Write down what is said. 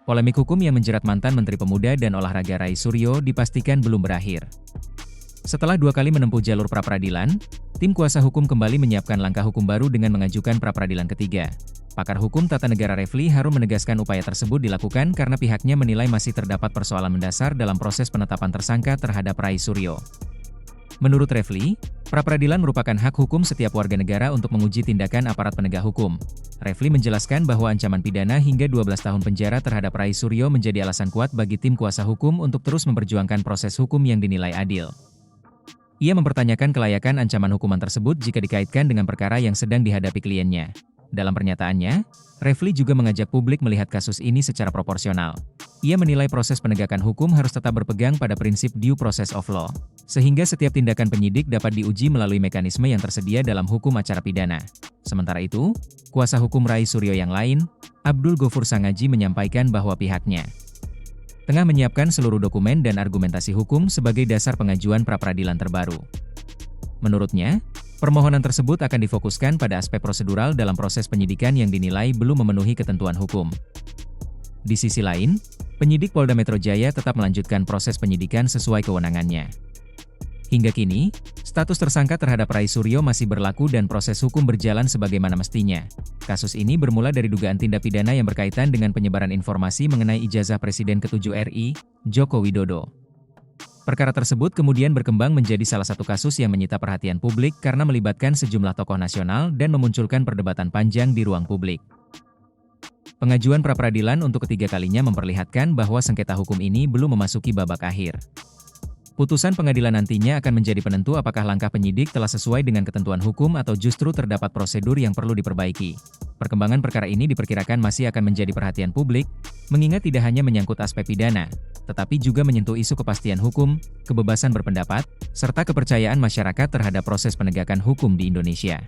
Polemik hukum yang menjerat mantan Menteri Pemuda dan Olahraga Rai Suryo dipastikan belum berakhir. Setelah 2 kali menempuh jalur pra-peradilan, tim kuasa hukum kembali menyiapkan langkah hukum baru dengan mengajukan pra-peradilan ketiga. Pakar hukum tata negara Refly Harun menegaskan upaya tersebut dilakukan karena pihaknya menilai masih terdapat persoalan mendasar dalam proses penetapan tersangka terhadap Rai Suryo. Menurut Refly, pra-peradilan merupakan hak hukum setiap warga negara untuk menguji tindakan aparat penegak hukum. Refly menjelaskan bahwa ancaman pidana hingga 12 tahun penjara terhadap Rai Suryo menjadi alasan kuat bagi tim kuasa hukum untuk terus memperjuangkan proses hukum yang dinilai adil. Ia mempertanyakan kelayakan ancaman hukuman tersebut jika dikaitkan dengan perkara yang sedang dihadapi kliennya. Dalam pernyataannya, Refly juga mengajak publik melihat kasus ini secara proporsional. Ia menilai proses penegakan hukum harus tetap berpegang pada prinsip due process of law, sehingga setiap tindakan penyidik dapat diuji melalui mekanisme yang tersedia dalam hukum acara pidana. Sementara itu, kuasa hukum Rai Suryo yang lain, Abdul Gofur Sangaji menyampaikan bahwa pihaknya tengah menyiapkan seluruh dokumen dan argumentasi hukum sebagai dasar pengajuan pra-peradilan terbaru. Menurutnya, permohonan tersebut akan difokuskan pada aspek prosedural dalam proses penyidikan yang dinilai belum memenuhi ketentuan hukum. Di sisi lain, penyidik Polda Metro Jaya tetap melanjutkan proses penyidikan sesuai kewenangannya. Hingga kini, status tersangka terhadap Rai Suryo masih berlaku dan proses hukum berjalan sebagaimana mestinya. Kasus ini bermula dari dugaan tindak pidana yang berkaitan dengan penyebaran informasi mengenai ijazah Presiden ke-7 RI, Joko Widodo. Perkara tersebut kemudian berkembang menjadi salah satu kasus yang menyita perhatian publik karena melibatkan sejumlah tokoh nasional dan memunculkan perdebatan panjang di ruang publik. Pengajuan pra-peradilan untuk ketiga kalinya memperlihatkan bahwa sengketa hukum ini belum memasuki babak akhir. Putusan pengadilan nantinya akan menjadi penentu apakah langkah penyidik telah sesuai dengan ketentuan hukum atau justru terdapat prosedur yang perlu diperbaiki. Perkembangan perkara ini diperkirakan masih akan menjadi perhatian publik, mengingat tidak hanya menyangkut aspek pidana, tetapi juga menyentuh isu kepastian hukum, kebebasan berpendapat, serta kepercayaan masyarakat terhadap proses penegakan hukum di Indonesia.